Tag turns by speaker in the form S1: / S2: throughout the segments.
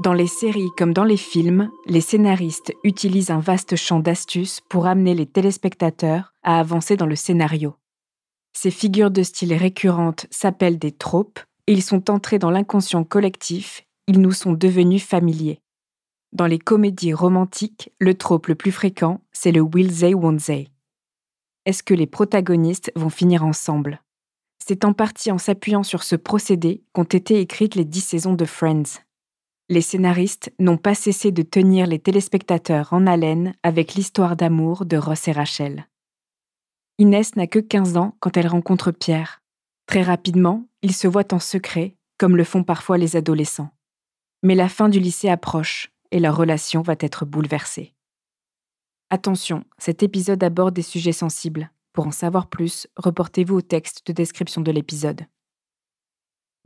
S1: Dans les séries comme dans les films, les scénaristes utilisent un vaste champ d'astuces pour amener les téléspectateurs à avancer dans le scénario. Ces figures de style récurrentes s'appellent des tropes et ils sont entrés dans l'inconscient collectif, ils nous sont devenus familiers. Dans les comédies romantiques, le trope le plus fréquent, c'est le will they, won't they. Est-ce que les protagonistes vont finir ensemble ? C'est en partie en s'appuyant sur ce procédé qu'ont été écrites les 10 saisons de Friends. Les scénaristes n'ont pas cessé de tenir les téléspectateurs en haleine avec l'histoire d'amour de Ross et Rachel. Inès n'a que 15 ans quand elle rencontre Pierre. Très rapidement, ils se voient en secret, comme le font parfois les adolescents. Mais la fin du lycée approche et leur relation va être bouleversée. Attention, cet épisode aborde des sujets sensibles. Pour en savoir plus, reportez-vous au texte de description de l'épisode.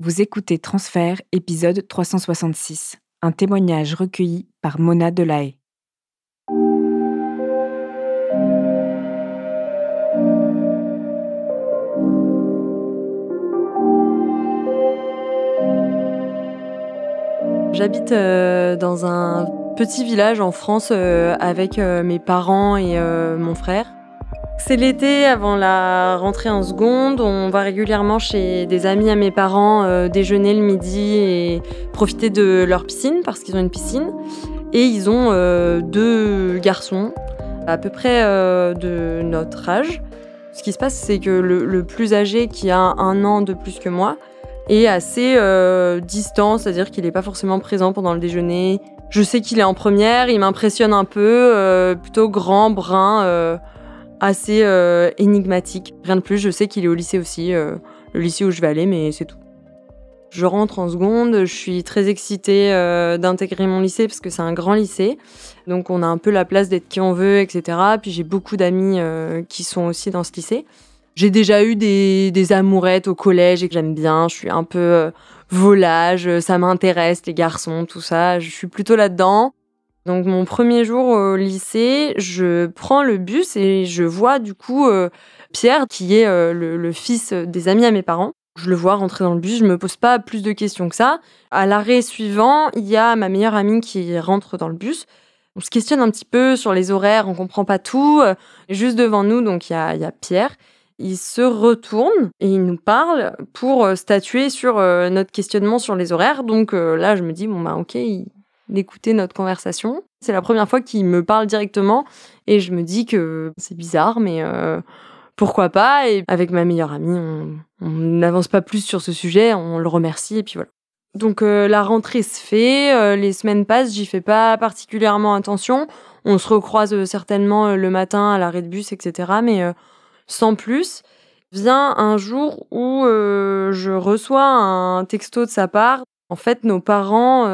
S1: Vous écoutez Transfert, épisode 366, un témoignage recueilli par Mona Delahaye.
S2: J'habite dans un petit village en France avec mes parents et mon frère. C'est l'été, avant la rentrée en seconde, on va régulièrement chez des amis à mes parents déjeuner le midi et profiter de leur piscine, parce qu'ils ont une piscine. Et ils ont 2 garçons, à peu près de notre âge. Ce qui se passe, c'est que le plus âgé, qui a 1 an de plus que moi, est assez distant, c'est-à-dire qu'il n'est pas forcément présent pendant le déjeuner. Je sais qu'il est en première, il m'impressionne un peu, plutôt grand, brun, assez énigmatique. Rien de plus, je sais qu'il est au lycée aussi, le lycée où je vais aller, mais c'est tout. Je rentre en seconde, je suis très excitée d'intégrer mon lycée parce que c'est un grand lycée. Donc on a un peu la place d'être qui on veut, etc. Puis j'ai beaucoup d'amis qui sont aussi dans ce lycée. J'ai déjà eu des amourettes au collège et que j'aime bien. Je suis un peu volage, ça m'intéresse, les garçons, tout ça. Je suis plutôt là-dedans. Donc mon premier jour au lycée, je prends le bus et je vois du coup Pierre, qui est le fils des amis à mes parents. Je le vois rentrer dans le bus, je me pose pas plus de questions que ça. À l'arrêt suivant, il y a ma meilleure amie qui rentre dans le bus. On se questionne un petit peu sur les horaires, on comprend pas tout. Juste devant nous, donc il y a Pierre. Il se retourne et il nous parle pour statuer sur notre questionnement sur les horaires. Donc là, je me dis, bon bah ok, il écoutait notre conversation. C'est la première fois qu'il me parle directement et je me dis que c'est bizarre, mais pourquoi pas. Et avec ma meilleure amie, on n'avance pas plus sur ce sujet, on le remercie et puis voilà. Donc la rentrée se fait, les semaines passent, j'y fais pas particulièrement attention. On se recroise certainement le matin à l'arrêt de bus, etc. Mais sans plus. Vient un jour où je reçois un texto de sa part. En fait, nos parents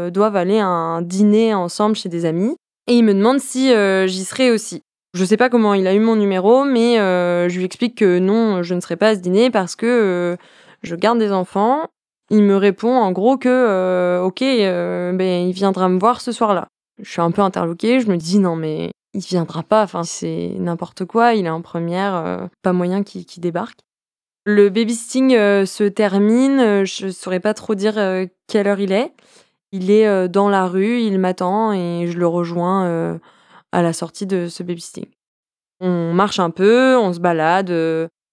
S2: doivent aller à un dîner ensemble chez des amis. Et il me demande si j'y serai aussi. Je sais pas comment il a eu mon numéro, mais je lui explique que non, je ne serai pas à ce dîner parce que je garde des enfants. Il me répond en gros que ok, il viendra me voir ce soir-là. Je suis un peu interloquée, je me dis non mais il viendra pas, enfin c'est n'importe quoi, il est en première, pas moyen qu'il débarque. Le babysitting se termine, je saurais pas trop dire quelle heure il est. Il est dans la rue, il m'attend et je le rejoins à la sortie de ce babysitting. On marche un peu, on se balade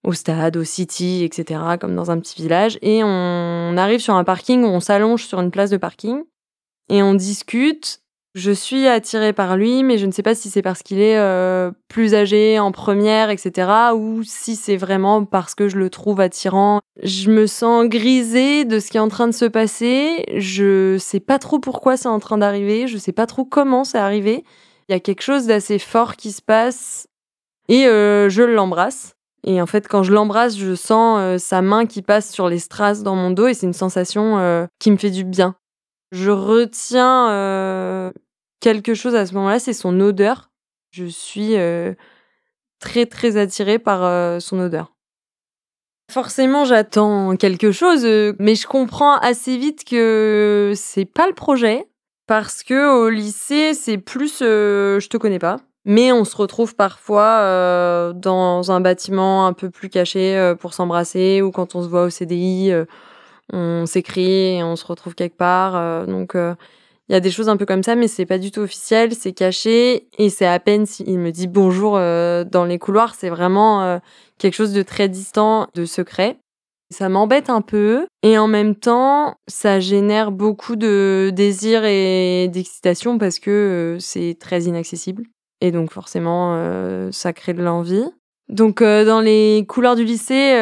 S2: au stade, au city, etc., comme dans un petit village, et on arrive sur un parking où on s'allonge sur une place de parking et on discute. Je suis attirée par lui, mais je ne sais pas si c'est parce qu'il est plus âgé, en première, etc., ou si c'est vraiment parce que je le trouve attirant. Je me sens grisée de ce qui est en train de se passer. Je sais pas trop pourquoi c'est en train d'arriver. Je sais pas trop comment c'est arrivé. Il y a quelque chose d'assez fort qui se passe et je l'embrasse. Et en fait, quand je l'embrasse, je sens sa main qui passe sur les strass dans mon dos et c'est une sensation qui me fait du bien. Je retiens quelque chose à ce moment-là, c'est son odeur. Je suis très très attirée par son odeur. Forcément, j'attends quelque chose, mais je comprends assez vite que c'est pas le projet, parce que au lycée, c'est plus je te connais pas. Mais on se retrouve parfois dans un bâtiment un peu plus caché pour s'embrasser, ou quand on se voit au CDI, on s'écrit et on se retrouve quelque part. Donc, il Il y a des choses un peu comme ça, mais c'est pas du tout officiel, c'est caché et c'est à peine s'il me dit bonjour dans les couloirs, c'est vraiment quelque chose de très distant, de secret. Ça m'embête un peu et en même temps, ça génère beaucoup de désir et d'excitation parce que c'est très inaccessible et donc forcément, ça crée de l'envie. Donc dans les couloirs du lycée,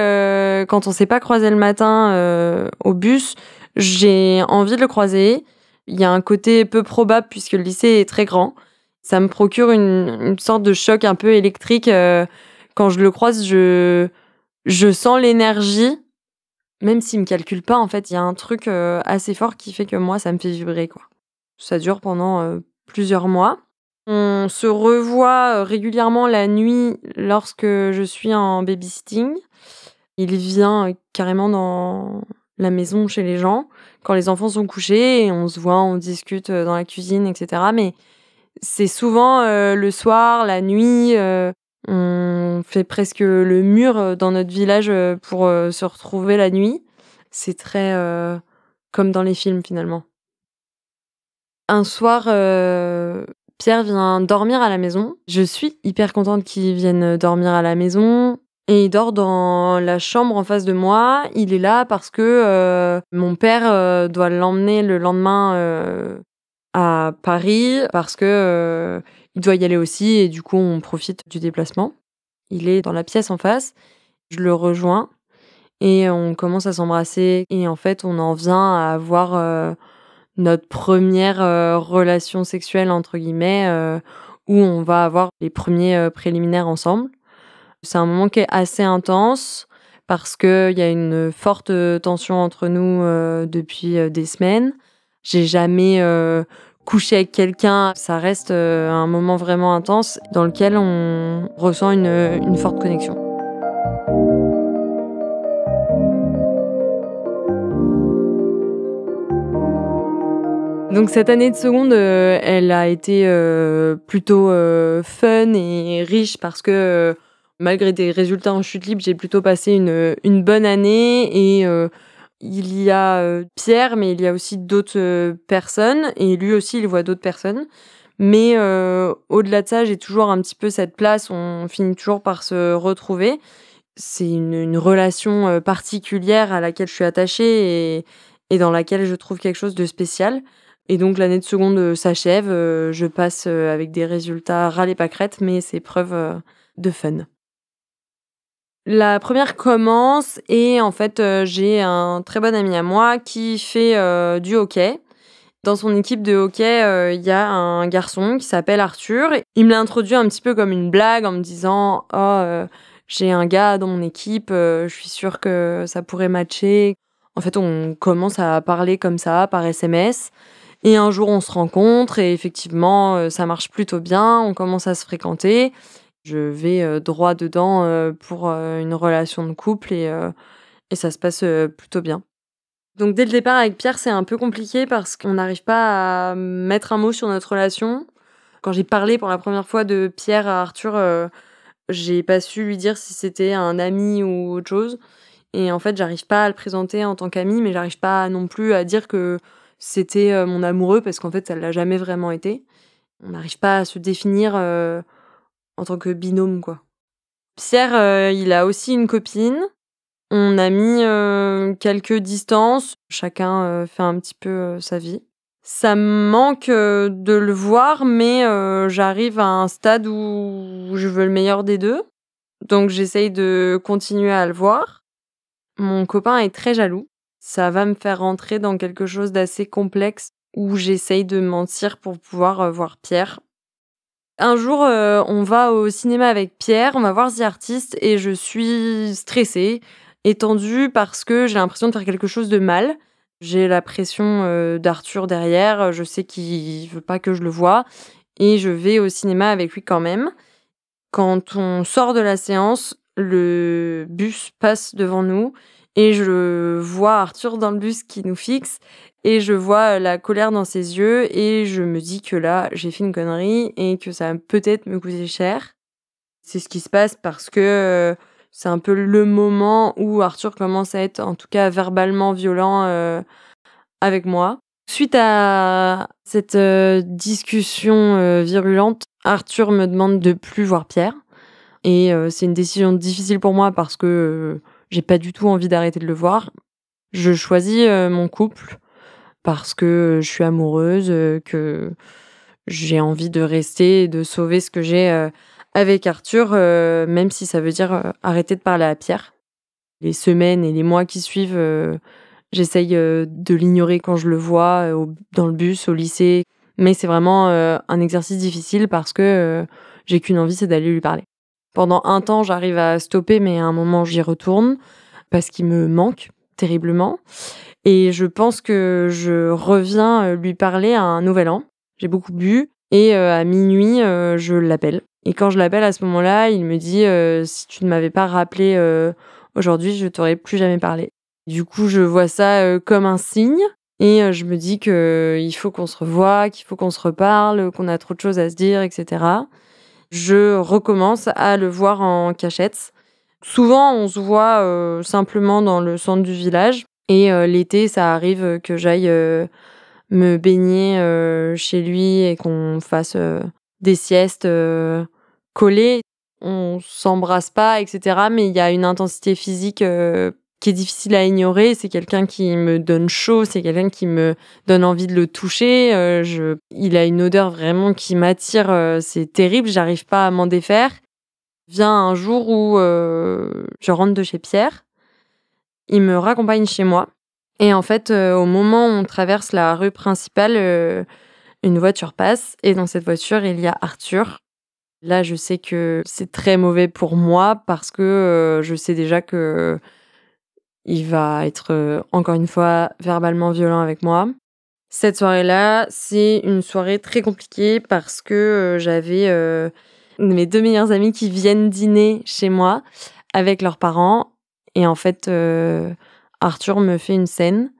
S2: quand on s'est pas croisé le matin au bus, j'ai envie de le croiser. Il y a un côté peu probable puisque le lycée est très grand. Ça me procure une sorte de choc un peu électrique. Quand je le croise, je sens l'énergie. Même s'il me calcule pas, en fait, il y a un truc assez fort qui fait que moi, ça me fait vibrer, quoi. Ça dure pendant plusieurs mois. On se revoit régulièrement la nuit lorsque je suis en babysitting. Il vient carrément dans la maison chez les gens quand les enfants sont couchés et on se voit, on discute dans la cuisine, etc. Mais c'est souvent le soir, la nuit. On fait presque le mur dans notre village pour se retrouver la nuit. C'est très comme dans les films finalement. Un soir, Pierre vient dormir à la maison. Je suis hyper contente qu'il vienne dormir à la maison. Et il dort dans la chambre en face de moi. Il est là parce que mon père doit l'emmener le lendemain à Paris parce que il doit y aller aussi et du coup on profite du déplacement. Il est dans la pièce en face. Je le rejoins et on commence à s'embrasser et en fait on en vient à avoir notre première relation sexuelle entre guillemets où on va avoir les premiers préliminaires ensemble. C'est un moment qui est assez intense parce qu'il y a une forte tension entre nous depuis des semaines. J'ai jamais couché avec quelqu'un. Ça reste un moment vraiment intense dans lequel on ressent une forte connexion. Donc cette année de seconde, elle a été plutôt fun et riche parce que malgré des résultats en chute libre, j'ai plutôt passé une bonne année et il y a Pierre, mais il y a aussi d'autres personnes et lui aussi il voit d'autres personnes. Mais au-delà de ça, j'ai toujours un petit peu cette place, on finit toujours par se retrouver. C'est une relation particulière à laquelle je suis attachée et dans laquelle je trouve quelque chose de spécial. Et donc l'année de seconde s'achève, je passe avec des résultats ras les pâquerettes, mais c'est preuve de fun. La première commence et en fait, j'ai un très bon ami à moi qui fait du hockey. Dans son équipe de hockey, il y a un garçon qui s'appelle Arthur. Il me l'a introduit un petit peu comme une blague en me disant: «Oh, j'ai un gars dans mon équipe, je suis sûre que ça pourrait matcher». En fait, on commence à parler comme ça par SMS et un jour on se rencontre et effectivement, ça marche plutôt bien, on commence à se fréquenter. Je vais droit dedans pour une relation de couple et ça se passe plutôt bien. Donc dès le départ avec Pierre, c'est un peu compliqué parce qu'on n'arrive pas à mettre un mot sur notre relation. Quand j'ai parlé pour la première fois de Pierre à Arthur, j'ai pas su lui dire si c'était un ami ou autre chose. Et en fait, j'arrive pas à le présenter en tant qu'ami, mais j'arrive pas non plus à dire que c'était mon amoureux parce qu'en fait, ça l'a jamais vraiment été. On n'arrive pas à se définir en tant que binôme, quoi. Pierre, il a aussi une copine. On a mis quelques distances. Chacun fait un petit peu sa vie. Ça me manque de le voir, mais j'arrive à un stade où je veux le meilleur des deux. Donc j'essaye de continuer à le voir. Mon copain est très jaloux. Ça va me faire rentrer dans quelque chose d'assez complexe où j'essaye de mentir pour pouvoir voir Pierre. Un jour, on va au cinéma avec Pierre, on va voir The Artist et je suis stressée et tendue parce que j'ai l'impression de faire quelque chose de mal. J'ai la pression d'Arthur derrière, je sais qu'il veut pas que je le voie et je vais au cinéma avec lui quand même. Quand on sort de la séance, le bus passe devant nous et je vois Arthur dans le bus qui nous fixe et je vois la colère dans ses yeux et je me dis que là, j'ai fait une connerie et que ça va peut-être me coûter cher. C'est ce qui se passe parce que c'est un peu le moment où Arthur commence à être, en tout cas verbalement violent avec moi. Suite à cette discussion virulente, Arthur me demande de plus voir Pierre. Et c'est une décision difficile pour moi parce que j'ai pas du tout envie d'arrêter de le voir. Je choisis mon couple parce que je suis amoureuse, que j'ai envie de rester et de sauver ce que j'ai avec Arthur, même si ça veut dire arrêter de parler à Pierre. Les semaines et les mois qui suivent, j'essaye de l'ignorer quand je le vois, dans le bus, au lycée. Mais c'est vraiment un exercice difficile parce que j'ai qu'une envie, c'est d'aller lui parler. Pendant un temps, j'arrive à stopper, mais à un moment, j'y retourne parce qu'il me manque terriblement. Et je pense que je reviens lui parler à un nouvel an. J'ai beaucoup bu et à minuit, je l'appelle. Et quand je l'appelle à ce moment-là, il me dit si tu ne m'avais pas rappelé aujourd'hui, je t'aurais plus jamais parlé. Du coup, je vois ça comme un signe et je me dis qu'il faut qu'on se revoie, qu'il faut qu'on se reparle, qu'on a trop de choses à se dire, etc. Je recommence à le voir en cachette. Souvent, on se voit simplement dans le centre du village. Et l'été, ça arrive que j'aille me baigner chez lui et qu'on fasse des siestes collées. On s'embrasse pas, etc. Mais il y a une intensité physique qui est difficile à ignorer. C'est quelqu'un qui me donne chaud, c'est quelqu'un qui me donne envie de le toucher. Il a une odeur vraiment qui m'attire. C'est terrible, j'arrive pas à m'en défaire. Vient un jour où je rentre de chez Pierre. Il me raccompagne chez moi. Et en fait, au moment où on traverse la rue principale, une voiture passe. Et dans cette voiture, il y a Arthur. Là, je sais que c'est très mauvais pour moi parce que je sais déjà que il va être, encore une fois, verbalement violent avec moi. Cette soirée-là, c'est une soirée très compliquée parce que j'avais mes 2 meilleures amies qui viennent dîner chez moi avec leurs parents. Et en fait, Arthur me fait une scène.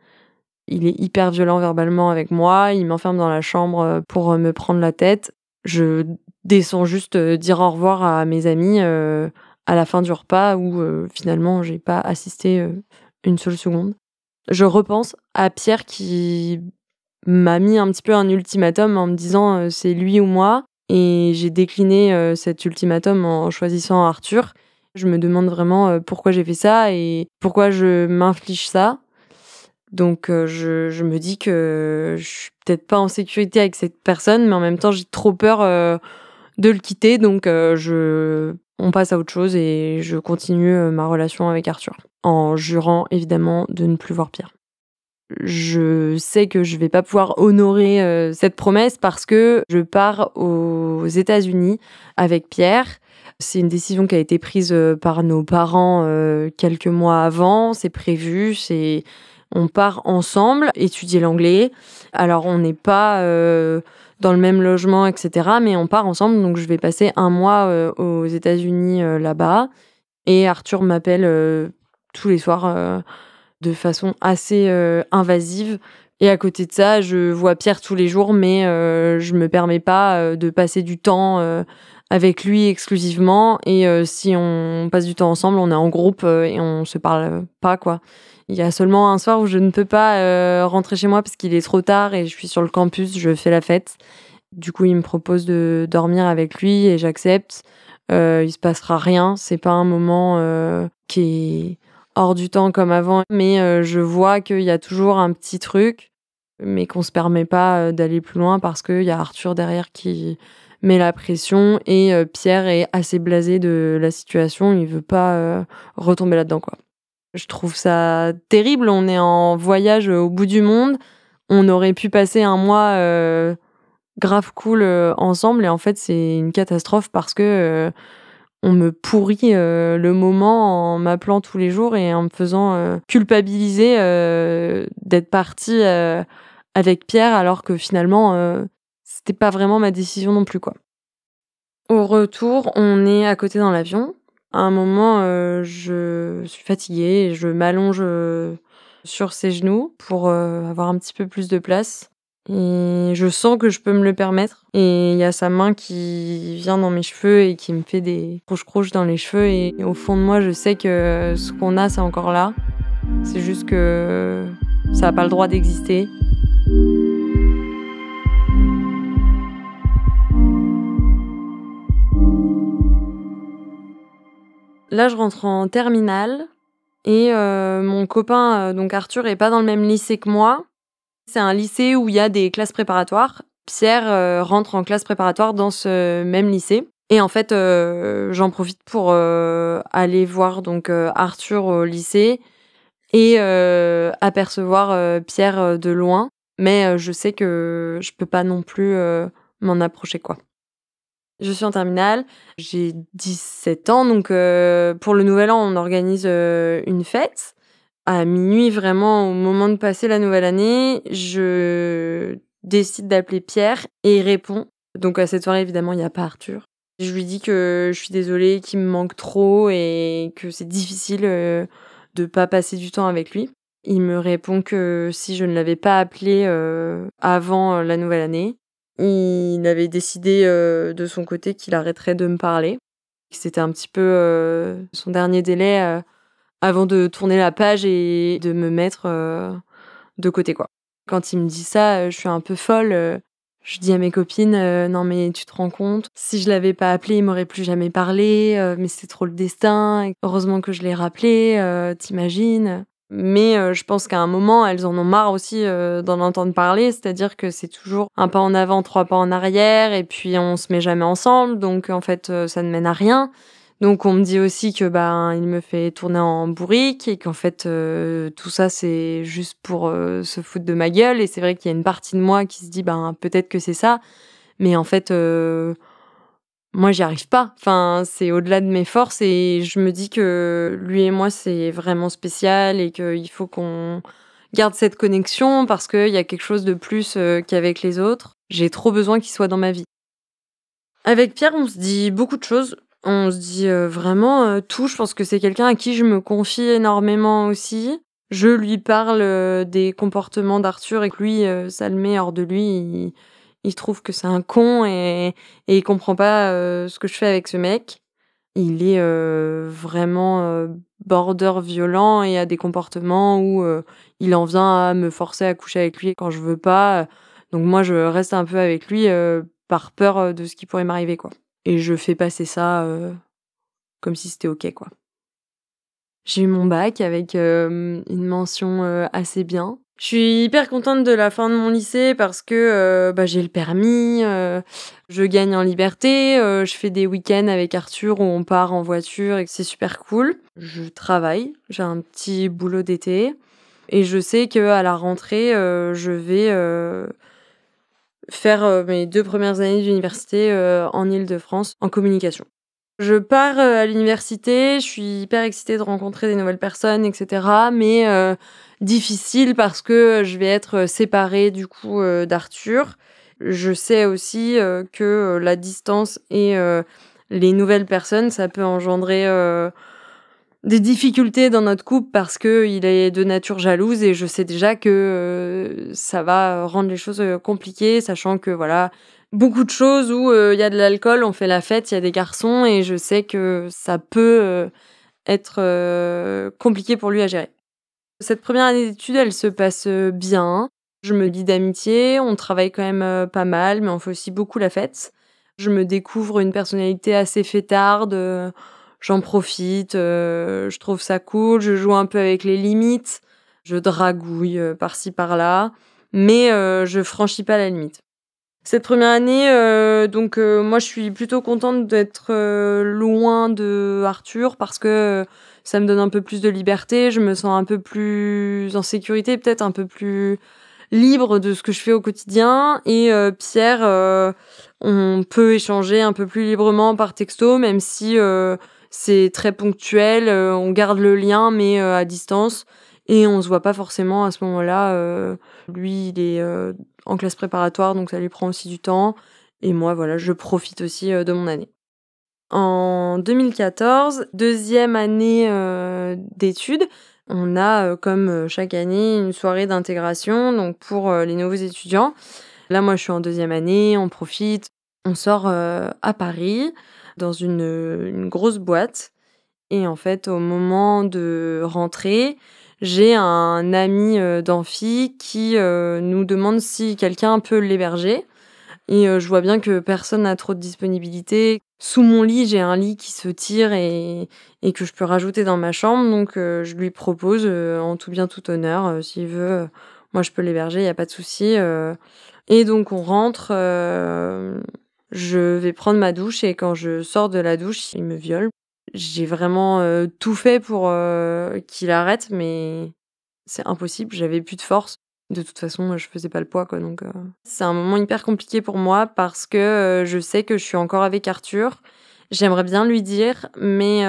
S2: Il est hyper violent verbalement avec moi. Il m'enferme dans la chambre pour me prendre la tête. Je descends juste dire au revoir à mes amis à la fin du repas où finalement, j'ai pas assisté une seule seconde. Je repense à Pierre qui m'a mis un petit peu un ultimatum en me disant c'est lui ou moi. Et j'ai décliné cet ultimatum en choisissant Arthur. Je me demande vraiment pourquoi j'ai fait ça et pourquoi je m'inflige ça. Donc je me dis que je suis peut-être pas en sécurité avec cette personne, mais en même temps j'ai trop peur de le quitter. Donc on passe à autre chose et je continue ma relation avec Arthur. En jurant évidemment de ne plus voir Pierre. Je sais que je vais pas pouvoir honorer cette promesse parce que je pars aux États-Unis avec Pierre. C'est une décision qui a été prise par nos parents quelques mois avant. C'est prévu, on part ensemble étudier l'anglais. Alors on n'est pas dans le même logement, etc. Mais on part ensemble, donc je vais passer 1 mois aux États-Unis là-bas. Et Arthur m'appelle tous les soirs de façon assez invasive. Et à côté de ça, je vois Pierre tous les jours, mais je me permets pas de passer du temps avec lui exclusivement. Et si on passe du temps ensemble, on est en groupe et on se parle pas, quoi. Il y a seulement un soir où je ne peux pas rentrer chez moi parce qu'il est trop tard et je suis sur le campus, je fais la fête. Du coup, il me propose de dormir avec lui et j'accepte. Il se passera rien, c'est pas un moment qui est hors du temps comme avant, mais je vois qu'il y a toujours un petit truc, mais qu'on se permet pas d'aller plus loin parce qu'il y a Arthur derrière qui met la pression et Pierre est assez blasé de la situation, il veut pas retomber là-dedans, quoi. Je trouve ça terrible, on est en voyage au bout du monde, on aurait pu passer 1 mois grave cool ensemble et en fait c'est une catastrophe parce que on me pourrit le moment en m'appelant tous les jours et en me faisant culpabiliser d'être partie avec Pierre alors que finalement c'était pas vraiment ma décision non plus, quoi. Au retour, on est à côté dans l'avion. À un moment, je suis fatiguée et je m'allonge sur ses genoux pour avoir un petit peu plus de place. Et je sens que je peux me le permettre. Et il y a sa main qui vient dans mes cheveux et qui me fait des croche-croche dans les cheveux. Et au fond de moi, je sais que ce qu'on a, c'est encore là. C'est juste que ça n'a pas le droit d'exister. Là, je rentre en terminale et mon copain, donc Arthur, est pas dans le même lycée que moi. C'est un lycée où il y a des classes préparatoires. Pierre rentre en classe préparatoire dans ce même lycée. Et en fait, j'en profite pour aller voir donc Arthur au lycée et apercevoir Pierre de loin. Mais je sais que je peux pas non plus m'en approcher, quoi. Je suis en terminale, j'ai 17 ans, donc pour le Nouvel An, on organise une fête. À minuit, vraiment, au moment de passer la nouvelle année, je décide d'appeler Pierre et il répond. Donc à cette soirée, évidemment, il n'y a pas Arthur. Je lui dis que je suis désolée, qu'il me manque trop et que c'est difficile de pas passer du temps avec lui. Il me répond que si je ne l'avais pas appelé avant la nouvelle année, il avait décidé de son côté qu'il arrêterait de me parler. C'était un petit peu son dernier délai avant de tourner la page et de me mettre de côté, quoi. Quand il me dit ça, je suis un peu folle. Je dis à mes copines, non mais tu te rends compte, si je l'avais pas appelé, il m'aurait plus jamais parlé, mais c'est trop le destin. Heureusement que je l'ai rappelé, t'imagines? Mais je pense qu'à un moment, elles en ont marre aussi d'en entendre parler, c'est-à-dire que c'est toujours un pas en avant, 3 pas en arrière, et puis on se met jamais ensemble, donc en fait, ça ne mène à rien. Donc on me dit aussi que il me fait tourner en bourrique et qu'en fait tout ça c'est juste pour se foutre de ma gueule, et c'est vrai qu'il y a une partie de moi qui se dit peut-être que c'est ça, mais en fait moi j'y arrive pas. Enfin, c'est au-delà de mes forces et je me dis que lui et moi c'est vraiment spécial et qu'il faut qu'on garde cette connexion parce qu'il y a quelque chose de plus qu'avec les autres. J'ai trop besoin qu'il soit dans ma vie. Avec Pierre, on se dit beaucoup de choses. On se dit vraiment tout. Je pense que c'est quelqu'un à qui je me confie énormément aussi. Je lui parle des comportements d'Arthur et que lui, ça le met hors de lui. Il trouve que c'est un con et il comprend pas ce que je fais avec ce mec. Il est vraiment border violent et a des comportements où il en vient à me forcer à coucher avec lui quand je veux pas. Donc moi, je reste un peu avec lui par peur de ce qui pourrait m'arriver, quoi. Et je fais passer ça comme si c'était OK, quoi. J'ai eu mon bac avec une mention assez bien. Je suis hyper contente de la fin de mon lycée parce que j'ai le permis, je gagne en liberté, je fais des week-ends avec Arthur où on part en voiture et que c'est super cool. Je travaille, j'ai un petit boulot d'été et je sais qu'à la rentrée, je vais faire mes 2 premières années d'université en Île-de-France en communication. Je pars à l'université, je suis hyper excitée de rencontrer des nouvelles personnes, etc. Mais difficile parce que je vais être séparée du coup d'Arthur. Je sais aussi que la distance et les nouvelles personnes, ça peut engendrer des difficultés dans notre couple parce que il est de nature jalouse et je sais déjà que ça va rendre les choses compliquées, sachant que voilà, beaucoup de choses où il y a de l'alcool, on fait la fête, il y a des garçons et je sais que ça peut être compliqué pour lui à gérer. Cette première année d'études, elle se passe bien. Je me lie d'amitié, on travaille quand même pas mal, mais on fait aussi beaucoup la fête. Je me découvre une personnalité assez fêtarde, j'en profite, je trouve ça cool, je joue un peu avec les limites, je dragouille par-ci par-là, mais je franchis pas la limite. Cette première année, moi je suis plutôt contente d'être loin de Arthur parce que ça me donne un peu plus de liberté, je me sens un peu plus en sécurité, peut-être un peu plus libre de ce que je fais au quotidien. Et Pierre, on peut échanger un peu plus librement par texto, même si c'est très ponctuel, on garde le lien mais à distance et on se voit pas forcément à ce moment-là. Lui, il est en classe préparatoire, donc ça lui prend aussi du temps. Et moi, voilà, je profite aussi de mon année. En 2014, deuxième année d'études, on a, comme chaque année, une soirée d'intégration donc pour les nouveaux étudiants. Là, moi, je suis en deuxième année, on profite. On sort à Paris, dans une grosse boîte. Et en fait, au moment de rentrer, j'ai un ami d'amphi qui nous demande si quelqu'un peut l'héberger. Et je vois bien que personne n'a trop de disponibilité. Sous mon lit, j'ai un lit qui se tire et que je peux rajouter dans ma chambre. Donc je lui propose, en tout bien tout honneur, s'il veut, moi je peux l'héberger, il y a pas de souci. Et donc on rentre, je vais prendre ma douche et quand je sors de la douche, il me viole. J'ai vraiment, tout fait pour, qu'il arrête, mais c'est impossible, j'avais plus de force. De toute façon, je faisais pas le poids, quoi, donc c'est un moment hyper compliqué pour moi parce que, je sais que je suis encore avec Arthur. J'aimerais bien lui dire, mais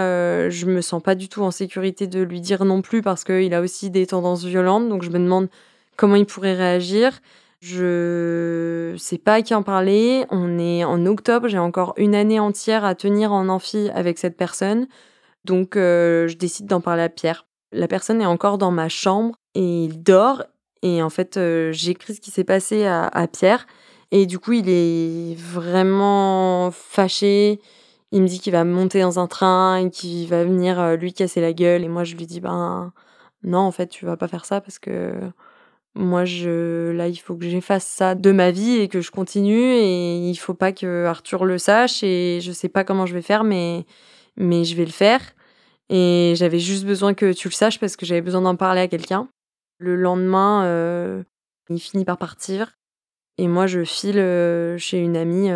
S2: je me sens pas du tout en sécurité de lui dire non plus parce qu'il a aussi des tendances violentes, donc je me demande comment il pourrait réagir. Je sais pas à qui en parler. On est en octobre, j'ai encore une année entière à tenir en amphi avec cette personne, donc je décide d'en parler à Pierre. La personne est encore dans ma chambre et il dort et en fait, j'écris ce qui s'est passé à Pierre et du coup, il est vraiment fâché. Il me dit qu'il va monter dans un train et qu'il va venir, lui casser la gueule et moi je lui dis: «Ben, non, en fait, tu vas pas faire ça parce que moi là, il faut que j'efface ça de ma vie et que je continue et il faut pas que Arthur le sache et je sais pas comment je vais faire mais je vais le faire et j'avais juste besoin que tu le saches parce que j'avais besoin d'en parler à quelqu'un». Le lendemain, il finit par partir et moi je file, chez une amie,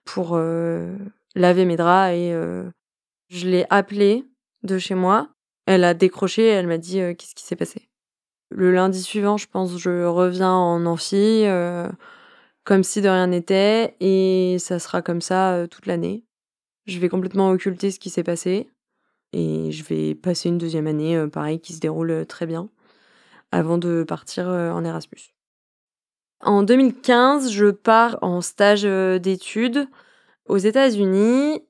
S2: pour, laver mes draps et je l'ai appelée de chez moi. Elle a décroché et elle m'a dit: «Qu'est-ce qui s'est passé?» Le lundi suivant, je pense, je reviens en amphi, comme si de rien n'était et ça sera comme ça, toute l'année. Je vais complètement occulter ce qui s'est passé et je vais passer une deuxième année, pareil, qui se déroule, très bien, avant de partir, en Erasmus. En 2015, je pars en stage, d'études aux États-Unis.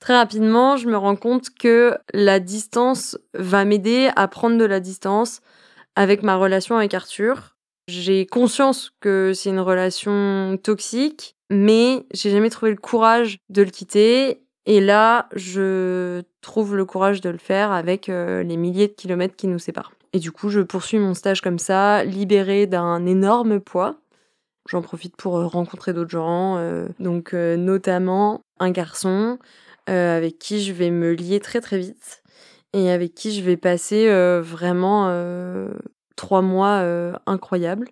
S2: Très rapidement, je me rends compte que la distance va m'aider à prendre de la distance avec ma relation avec Arthur. J'ai conscience que c'est une relation toxique, mais j'ai jamais trouvé le courage de le quitter. Et là, je trouve le courage de le faire avec les milliers de kilomètres qui nous séparent. Et du coup, je poursuis mon stage comme ça, libérée d'un énorme poids. J'en profite pour rencontrer d'autres gens, donc notamment un garçon avec qui je vais me lier très très vite et avec qui je vais passer vraiment 3 mois incroyables.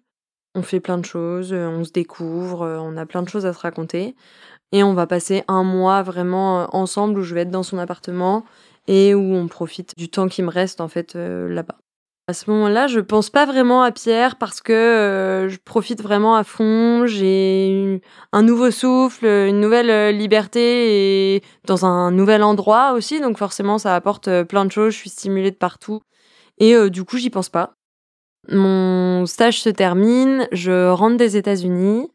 S2: On fait plein de choses, on se découvre, on a plein de choses à se raconter et on va passer 1 mois vraiment ensemble où je vais être dans son appartement et où on profite du temps qui me reste en fait là-bas. À ce moment-là, je pense pas vraiment à Pierre parce que, je profite vraiment à fond. J'ai un nouveau souffle, une nouvelle, liberté et dans un nouvel endroit aussi, donc forcément ça apporte, plein de choses. Je suis stimulée de partout et du coup, j'y pense pas. Mon stage se termine, je rentre des États-Unis,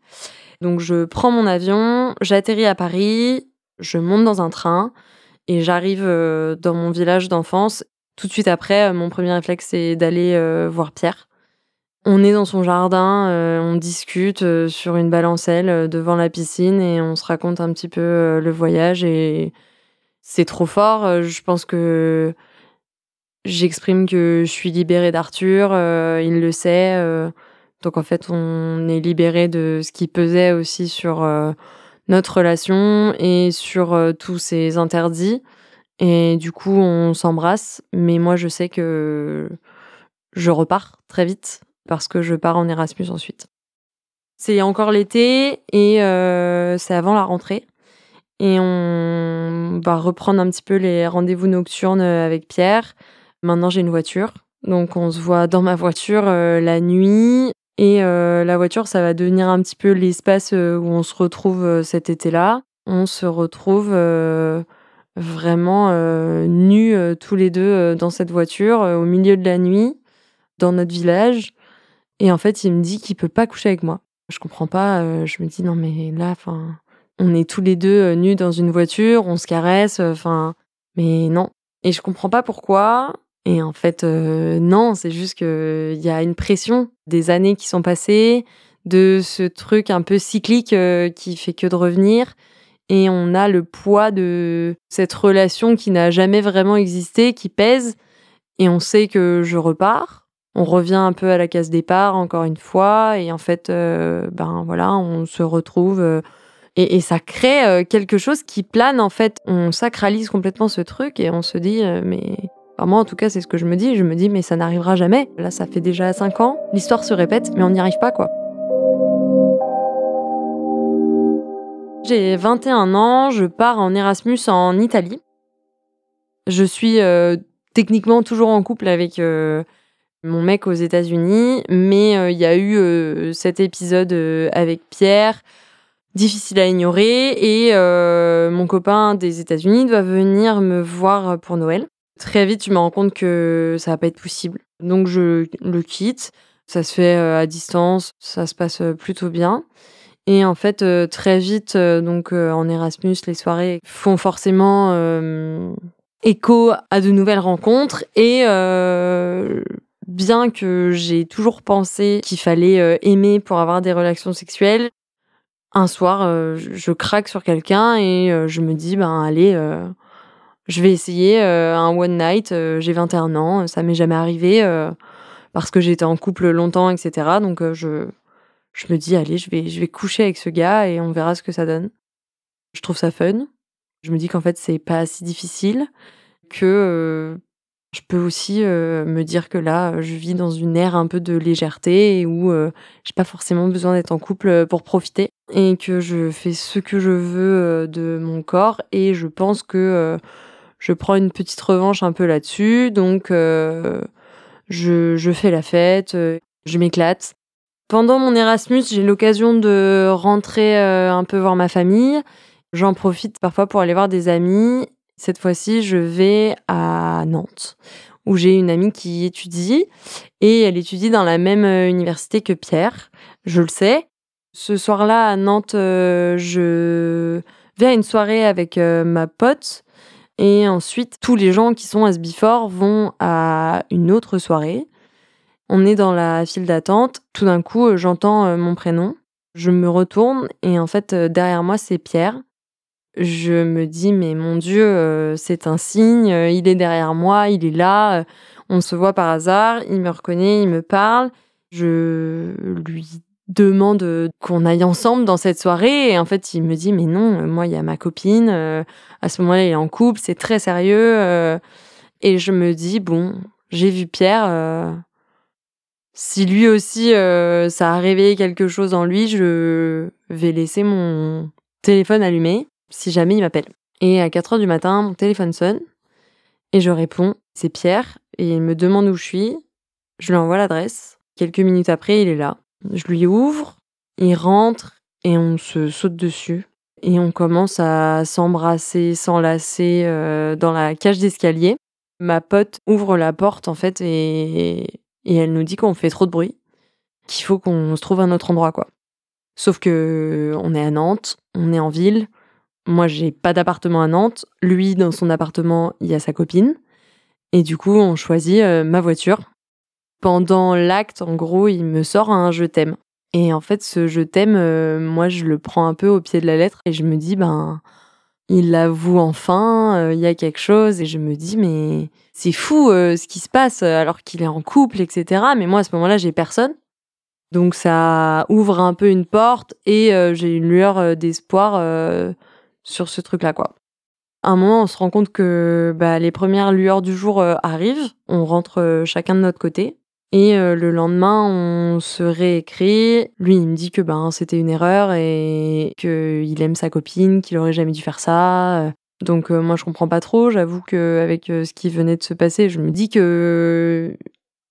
S2: donc je prends mon avion, j'atterris à Paris, je monte dans un train et j'arrive, dans mon village d'enfance. Tout de suite après, mon premier réflexe, c'est d'aller, voir Pierre. On est dans son jardin, on discute, sur une balancelle, devant la piscine et on se raconte un petit peu, le voyage et c'est trop fort. Je pense que j'exprime que je suis libérée d'Arthur, il le sait, donc en fait, on est libérés de ce qui pesait aussi sur, notre relation et sur, tous ces interdits. Et du coup, on s'embrasse, mais moi, je sais que je repars très vite parce que je pars en Erasmus ensuite. C'est encore l'été et c'est avant la rentrée et on va reprendre un petit peu les rendez-vous nocturnes, avec Pierre. Maintenant, j'ai une voiture, donc on se voit dans ma voiture, la nuit et la voiture, ça va devenir un petit peu l'espace, où on se retrouve, cet été-là. On se retrouve, vraiment, nus, tous les 2 dans cette voiture, au milieu de la nuit, dans notre village et en fait, il me dit qu'il peut pas coucher avec moi. Je comprends pas, je me dis: «Non mais là, enfin, on est tous les 2 nus dans une voiture, on se caresse, enfin, mais non» et je comprends pas pourquoi et en fait, non, c'est juste qu'il y a une pression des années qui sont passées, de ce truc un peu cyclique, qui fait que de revenir et on a le poids de cette relation qui n'a jamais vraiment existé, qui pèse et on sait que je repars. On revient un peu à la case départ, encore une fois, et en fait, voilà, on se retrouve, et ça crée quelque chose qui plane, en fait. On sacralise complètement ce truc et on se dit, mais... Enfin, moi, en tout cas, c'est ce que je me dis. Je me dis, mais ça n'arrivera jamais. Là, ça fait déjà 5 ans. L'histoire se répète, mais on n'y arrive pas, quoi. J'ai 21 ans, je pars en Erasmus en Italie. Je suis techniquement toujours en couple avec mon mec aux États-Unis, mais il y a eu cet épisode avec Pierre, difficile à ignorer, et mon copain des États-Unis doit venir me voir pour Noël. Très vite, je me rends compte que ça va pas être possible. Donc je le quitte. Ça se fait à distance, ça se passe plutôt bien. Et en fait, très vite, en Erasmus, les soirées font forcément écho à de nouvelles rencontres. Et bien que j'ai toujours pensé qu'il fallait aimer pour avoir des relations sexuelles, un soir, je craque sur quelqu'un et je me dis, allez, je vais essayer un one night. J'ai 21 ans, ça m'est jamais arrivé parce que j'étais en couple longtemps, etc. Donc je me dis, allez, je vais coucher avec ce gars et on verra ce que ça donne. Je trouve ça fun. Je me dis qu'en fait, c'est pas si difficile, que je peux aussi me dire que là, je vis dans une ère un peu de légèreté et où j'ai pas forcément besoin d'être en couple pour profiter et que je fais ce que je veux de mon corps, et je pense que je prends une petite revanche un peu là-dessus. Donc, je fais la fête, je m'éclate. Pendant mon Erasmus, j'ai l'occasion de rentrer un peu voir ma famille. J'en profite parfois pour aller voir des amis. Cette fois-ci, je vais à Nantes, où j'ai une amie qui étudie, et elle étudie dans la même université que Pierre. Je le sais. Ce soir-là, à Nantes, je vais à une soirée avec ma pote, et ensuite, tous les gens qui sont à Sbifort vont à une autre soirée. On est dans la file d'attente. Tout d'un coup, j'entends mon prénom. Je me retourne et en fait, derrière moi, c'est Pierre. Je me dis, mais mon Dieu, c'est un signe. Il est derrière moi, il est là. On se voit par hasard. Il me reconnaît, il me parle. Je lui demande qu'on aille ensemble dans cette soirée. Et en fait, il me dit, mais non, moi, il y a ma copine. À ce moment-là, il est en couple. C'est très sérieux. Et je me dis, bon, j'ai vu Pierre. Si lui aussi, ça a réveillé quelque chose en lui, je vais laisser mon téléphone allumé si jamais il m'appelle. Et à 4h du matin, mon téléphone sonne et je réponds. C'est Pierre et il me demande où je suis. Je lui envoie l'adresse. Quelques minutes après, il est là. Je lui ouvre, il rentre et on se saute dessus. Et on commence à s'embrasser, s'enlacer dans la cage d'escalier. Ma pote ouvre la porte en fait et elle nous dit qu'on fait trop de bruit, qu'il faut qu'on se trouve un autre endroit, quoi. Sauf que on est à Nantes, on est en ville. Moi, j'ai pas d'appartement à Nantes. Lui, dans son appartement, il y a sa copine. Et du coup, on choisit ma voiture. Pendant l'acte, en gros, il me sort un « je t'aime ». Et en fait, ce « je t'aime », moi, je le prends un peu au pied de la lettre et je me dis, il l'avoue enfin, il y a quelque chose, et je me dis, mais c'est fou ce qui se passe alors qu'il est en couple, etc. Mais moi, à ce moment-là, j'ai personne. Donc ça ouvre un peu une porte et j'ai une lueur d'espoir sur ce truc-là, quoi. À un moment, on se rend compte que les premières lueurs du jour arrivent. On rentre chacun de notre côté. Et le lendemain, on se réécrit. Lui, il me dit que c'était une erreur et qu'il aime sa copine, qu'il aurait jamais dû faire ça. Donc moi, je comprends pas trop. J'avoue qu'avec ce qui venait de se passer, je me dis que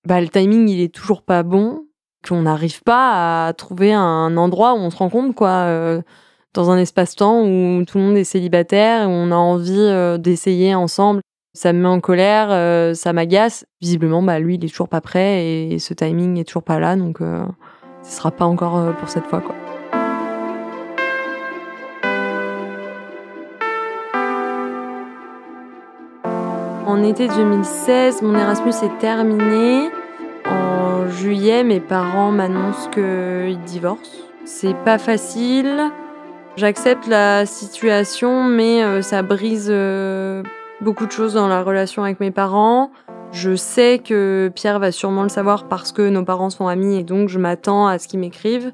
S2: le timing, il est toujours pas bon, qu'on n'arrive pas à trouver un endroit où on se rencontre, quoi, dans un espace-temps où tout le monde est célibataire et où on a envie d'essayer ensemble. Ça me met en colère, ça m'agace. Visiblement, lui, il est toujours pas prêt et ce timing est toujours pas là, donc ce sera pas encore pour cette fois, quoi. En été 2016, mon Erasmus est terminé. En juillet, mes parents m'annoncent qu'ils divorcent. C'est pas facile. J'accepte la situation, mais ça brise beaucoup de choses dans la relation avec mes parents. Je sais que Pierre va sûrement le savoir parce que nos parents sont amis et donc je m'attends à ce qu'il m'écrive.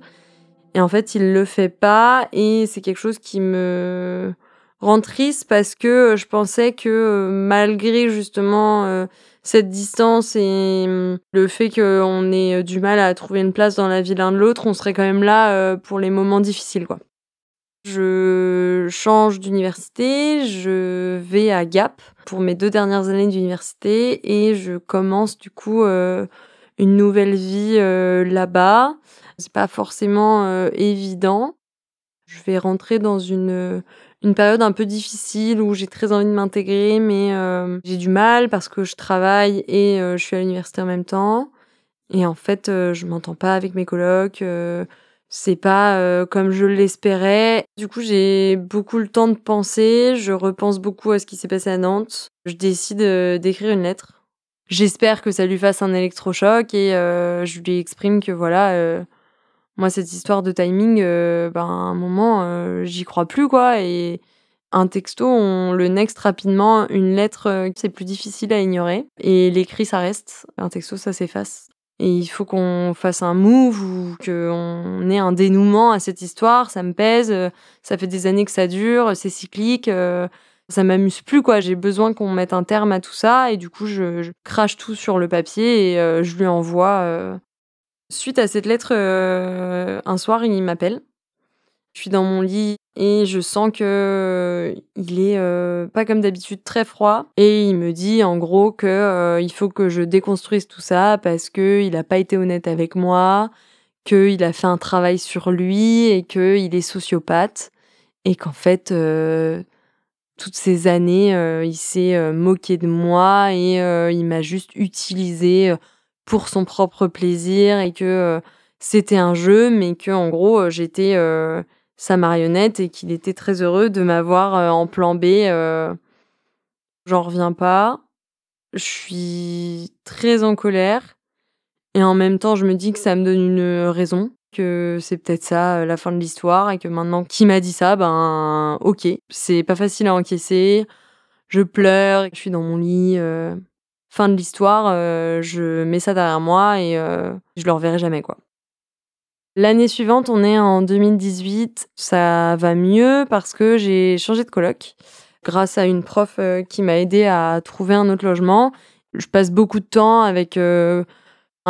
S2: Et en fait, il le fait pas et c'est quelque chose qui me rend triste parce que je pensais que malgré justement cette distance et le fait qu'on ait du mal à trouver une place dans la vie l'un de l'autre, on serait quand même là pour les moments difficiles, quoi. Je change d'université, je vais à Gap pour mes 2 dernières années d'université et je commence du coup une nouvelle vie là-bas. C'est pas forcément évident. Je vais rentrer dans une période un peu difficile où j'ai très envie de m'intégrer, mais j'ai du mal parce que je travaille et je suis à l'université en même temps. Et en fait, je m'entends pas avec mes colocs. C'est pas comme je l'espérais. Du coup, j'ai beaucoup le temps de penser. Je repense beaucoup à ce qui s'est passé à Nantes. Je décide d'écrire une lettre. J'espère que ça lui fasse un électrochoc et je lui exprime que voilà, moi cette histoire de timing, à un moment, j'y crois plus quoi. Et un texto, on le next rapidement. Une lettre, c'est plus difficile à ignorer. Et l'écrit, ça reste. Un texto, ça s'efface. Et il faut qu'on fasse un move ou qu'on ait un dénouement à cette histoire. Ça me pèse. Ça fait des années que ça dure. C'est cyclique. Ça m'amuse plus, quoi. J'ai besoin qu'on mette un terme à tout ça. Et du coup, je crache tout sur le papier et je lui envoie. Suite à cette lettre, un soir, il m'appelle. Je suis dans mon lit et je sens que il est pas comme d'habitude très froid et il me dit en gros que il faut que je déconstruise tout ça parce que il a pas été honnête avec moi, qu'il a fait un travail sur lui et qu'il est sociopathe et qu'en fait toutes ces années il s'est moqué de moi et il m'a juste utilisée pour son propre plaisir et que c'était un jeu mais que en gros j'étais sa marionnette et qu'il était très heureux de m'avoir en plan B. J'en reviens pas. Je suis très en colère et en même temps, je me dis que ça me donne une raison, que c'est peut-être ça la fin de l'histoire et que maintenant qu'il m'a dit ça, ben ok. C'est pas facile à encaisser. Je pleure, je suis dans mon lit. Fin de l'histoire, je mets ça derrière moi et je le reverrai jamais, quoi. L'année suivante, on est en 2018, ça va mieux parce que j'ai changé de coloc grâce à une prof qui m'a aidée à trouver un autre logement. Je passe beaucoup de temps avec un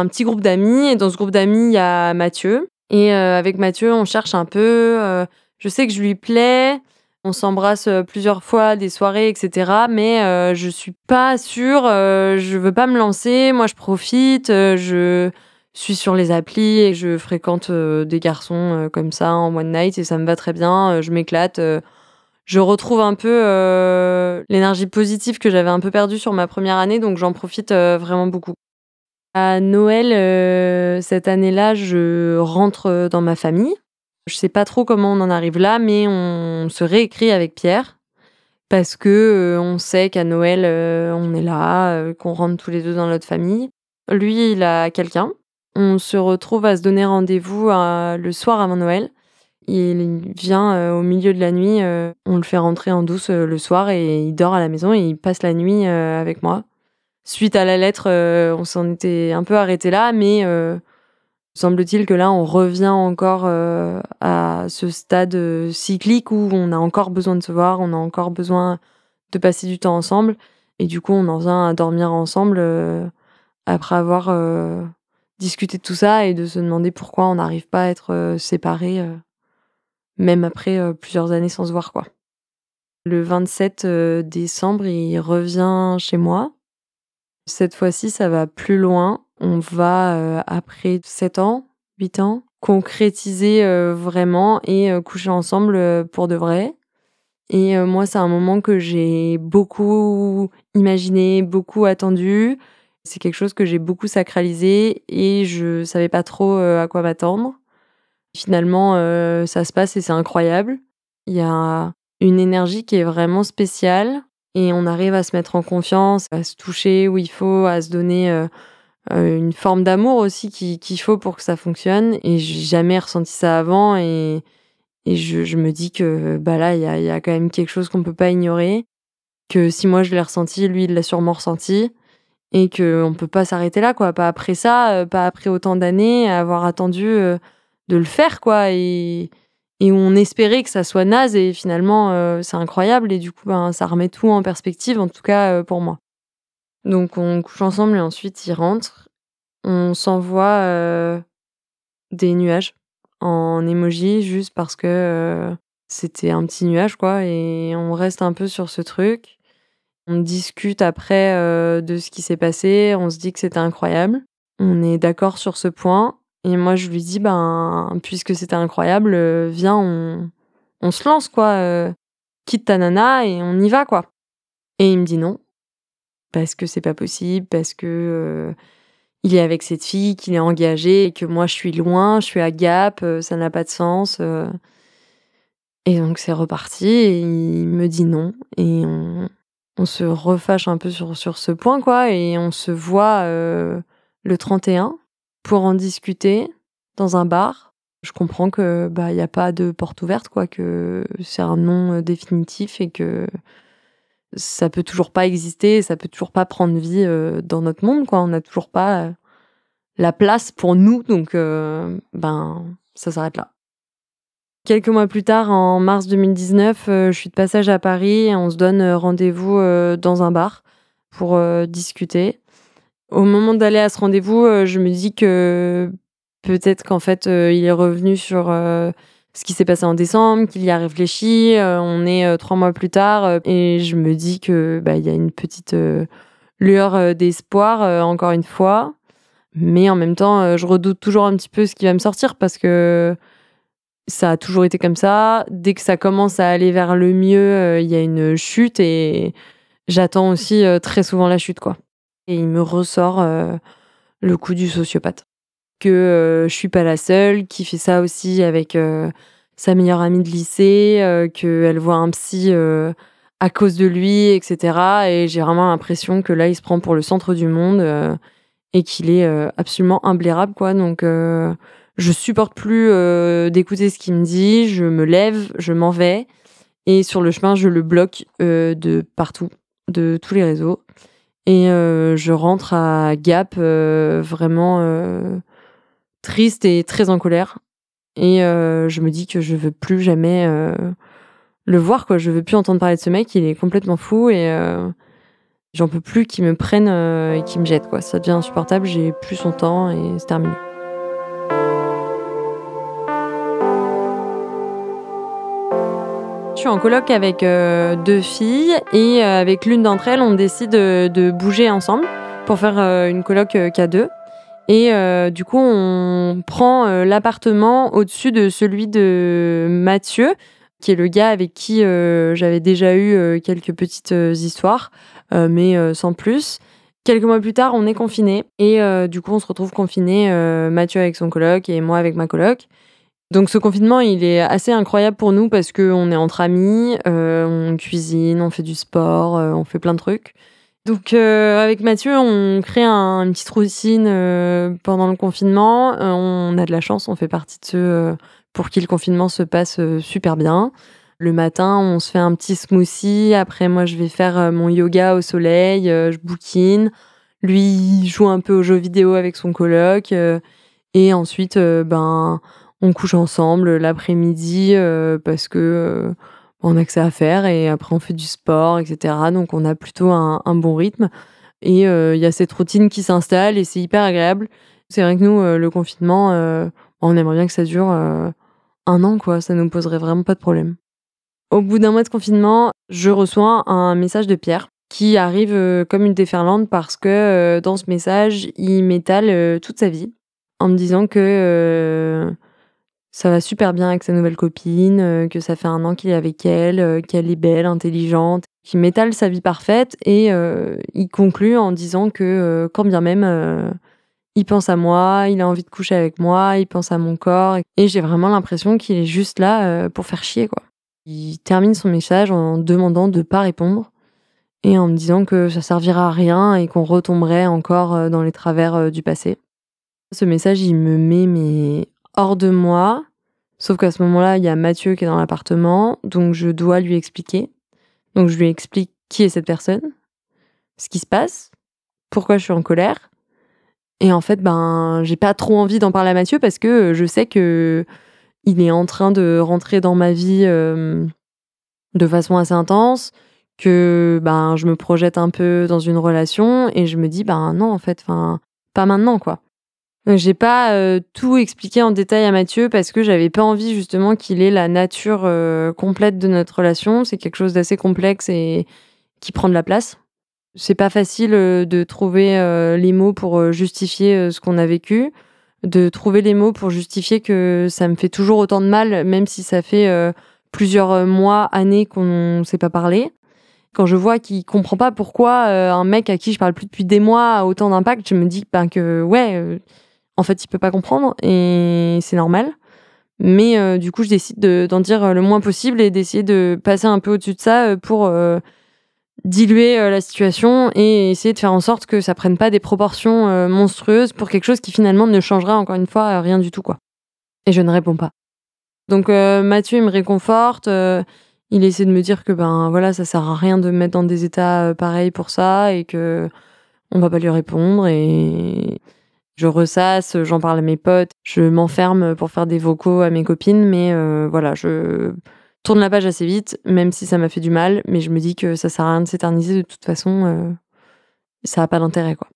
S2: petit groupe d'amis et dans ce groupe d'amis, il y a Mathieu et avec Mathieu, on cherche un peu, je sais que je lui plais, on s'embrasse plusieurs fois des soirées etc. mais je suis pas sûre, je veux pas me lancer, moi je profite, je suis sur les applis et je fréquente des garçons comme ça en one night et ça me va très bien, je m'éclate. Je retrouve un peu l'énergie positive que j'avais un peu perdue sur ma première année, donc j'en profite vraiment beaucoup. À Noël, cette année-là, je rentre dans ma famille. Je sais pas trop comment on en arrive là, mais on se réécrit avec Pierre parce que on sait qu'à Noël, on est là, qu'on rentre tous les deux dans notre famille. Lui, il a quelqu'un. On se retrouve à se donner rendez-vous le soir avant Noël. Il vient au milieu de la nuit, on le fait rentrer en douce le soir et il dort à la maison et il passe la nuit avec moi. Suite à la lettre, on s'en était un peu arrêté là, mais semble-t-il que là, on revient encore à ce stade cyclique où on a encore besoin de se voir, on a encore besoin de passer du temps ensemble. Et du coup, on en vient à dormir ensemble après avoir discuté de tout ça et de se demander pourquoi on n'arrive pas à être séparés, même après plusieurs années sans se voir, quoi. Le 27 décembre, il revient chez moi. Cette fois-ci, ça va plus loin. On va, après 7 ans, 8 ans, concrétiser vraiment et coucher ensemble pour de vrai. Et moi, c'est un moment que j'ai beaucoup imaginé, beaucoup attendu. C'est quelque chose que j'ai beaucoup sacralisé et je savais pas trop à quoi m'attendre. Finalement, ça se passe et c'est incroyable. Il y a une énergie qui est vraiment spéciale et on arrive à se mettre en confiance, à se toucher où il faut, à se donner une forme d'amour aussi qu'il faut pour que ça fonctionne. Et j'ai jamais ressenti ça avant et je me dis que bah là, il y a quand même quelque chose qu'on peut pas ignorer, que si moi je l'ai ressenti, lui il l'a sûrement ressenti et qu'on peut pas s'arrêter là, quoi. Pas après ça, pas après autant d'années, avoir attendu de le faire, quoi. Et on espérait que ça soit naze et finalement, c'est incroyable et du coup, ça remet tout en perspective, en tout cas, pour moi. Donc on couche ensemble et ensuite il rentre. On s'envoie, des nuages en emoji juste parce que, c'était un petit nuage, quoi et on reste un peu sur ce truc. On discute après, de ce qui s'est passé, on se dit que c'était incroyable. On est d'accord sur ce point et moi je lui dis: «Ben, puisque c'était incroyable, viens on se lance quoi, quitte ta nana et on y va quoi». Et il me dit: «Non, parce que c'est pas possible, parce que, il est avec cette fille, qu'il est engagé et que moi je suis loin, je suis à Gap, ça n'a pas de sens», et donc c'est reparti et il me dit: «Non» et on se refâche un peu sur ce point, quoi et on se voit, le 31 pour en discuter dans un bar. Je comprends que, il y a pas de porte ouverte, quoi, que c'est un non, définitif et que ça peut toujours pas exister, ça peut toujours pas prendre vie, dans notre monde, quoi. On n'a toujours pas, la place pour nous donc ça s'arrête là. Quelques mois plus tard, en mars 2019, je suis de passage à Paris et on se donne, rendez-vous, dans un bar pour, discuter. Au moment d'aller à ce rendez-vous, je me dis que peut-être qu'en fait, il est revenu sur, ce qui s'est passé en décembre, qu'il y a réfléchi. On est, 3 mois plus tard, et je me dis que, il y a une petite, lueur, d'espoir, encore une fois. Mais en même temps, je redoute toujours un petit peu ce qui va me sortir parce que ça a toujours été comme ça. Dès que ça commence à aller vers le mieux, il y a une chute et j'attends aussi, très souvent la chute, quoi. Et il me ressort, le coup du sociopathe. Que, je suis pas la seule qui fait ça aussi avec, sa meilleure amie de lycée, qu'elle voit un psy, à cause de lui et cetera et j'ai vraiment l'impression que là, il se prend pour le centre du monde, et qu'il est, absolument imblairable, quoi donc je supporte plus, d'écouter ce qu'il me dit, je me lève, je m'en vais et sur le chemin, je le bloque, de partout, de tous les réseaux et je rentre à Gap, vraiment, triste et très en colère et je me dis que je veux plus jamais, le voir, quoi. Je veux plus entendre parler de ce mec, il est complètement fou et j'en peux plus qu'il me prenne, et qu'il me jette, quoi. Ça devient insupportable, j'ai plus son temps et c'est terminé. Je suis en coloc avec, 2 filles et avec l'une d'entre elles, on décide, de bouger ensemble pour faire, une coloc, qu'à 2 et du coup, on prend, l'appartement au-dessus de celui de Mathieu, qui est le gars avec qui, j'avais déjà eu, quelques petites, histoires, mais sans plus. Quelques mois plus tard, on est confinés et du coup, on se retrouve confinés, Mathieu avec son coloc et moi avec ma coloc. Donc ce confinement, il est assez incroyable pour nous parce qu'on est entre amis, on cuisine, on fait du sport, on fait plein de trucs. Donc avec Mathieu, on crée une petite routine, pendant le confinement. On a de la chance, on fait partie de ceux, pour qui le confinement se passe, super bien. Le matin, on se fait un petit smoothie. Après, moi, je vais faire, mon yoga au soleil, je bouquine. Lui, il joue un peu aux jeux vidéo avec son coloc, et ensuite, on couche ensemble l'après-midi, parce que, on a que ça à faire et après on fait du sport et cetera. Donc on a plutôt un bon rythme et il y a cette routine qui s'installe et c'est hyper agréable. C'est vrai que nous, le confinement, on aimerait bien que ça dure, 1 an, quoi. Ça nous poserait vraiment pas de problème. Au bout d'1 mois de confinement, je reçois un message de Pierre qui arrive, comme une déferlante parce que, dans ce message, il m'étale, toute sa vie en me disant que, ça va super bien avec sa nouvelle copine, que ça fait 1 an qu'il est avec elle, qu'elle est belle, intelligente, qu'il m'étale sa vie parfaite et il conclut en disant que, quand bien même, il pense à moi, il a envie de coucher avec moi, il pense à mon corps et j'ai vraiment l'impression qu'il est juste là, pour faire chier, quoi. Il termine son message en demandant de pas répondre et en me disant que ça servira à rien et qu'on retomberait encore, dans les travers, du passé. Ce message, il me met mais hors de moi, sauf qu'à ce moment-là, il y a Mathieu qui est dans l'appartement, donc je dois lui expliquer. Donc je lui explique qui est cette personne, ce qui se passe, pourquoi je suis en colère. Et en fait, j'ai pas trop envie d'en parler à Mathieu parce que je sais que il est en train de rentrer dans ma vie de façon assez intense, que je me projette un peu dans une relation et je me dis non en fait, pas maintenant quoi. Donc j'ai pas tout expliqué en détail à Mathieu parce que j'avais pas envie justement qu'il ait la nature complète de notre relation. C'est quelque chose d'assez complexe et qui prend de la place. C'est pas facile de trouver les mots pour justifier ce qu'on a vécu, de trouver les mots pour justifier que ça me fait toujours autant de mal, même si ça fait plusieurs mois, années qu'on s'est pas parlé. Quand je vois qu'il comprend pas pourquoi un mec à qui je parle plus depuis des mois a autant d'impact, je me dis que en fait, il peut pas comprendre et c'est normal. Mais du coup, je décide d'en dire le moins possible et d'essayer de passer un peu au-dessus de ça pour diluer la situation et essayer de faire en sorte que ça prenne pas des proportions monstrueuses pour quelque chose qui finalement ne changera encore une fois rien du tout quoi. Et je ne réponds pas. Donc Mathieu il me réconforte, il essaie de me dire que voilà, ça sert à rien de me mettre dans des états pareils pour ça et que on va pas lui répondre et je ressasse, j'en parle à mes potes, je m'enferme pour faire des vocaux à mes copines mais voilà, je tourne la page assez vite, même si ça m'a fait du mal, mais je me dis que ça sert à rien de s'éterniser de toute façon, ça a pas d'intérêt, quoi.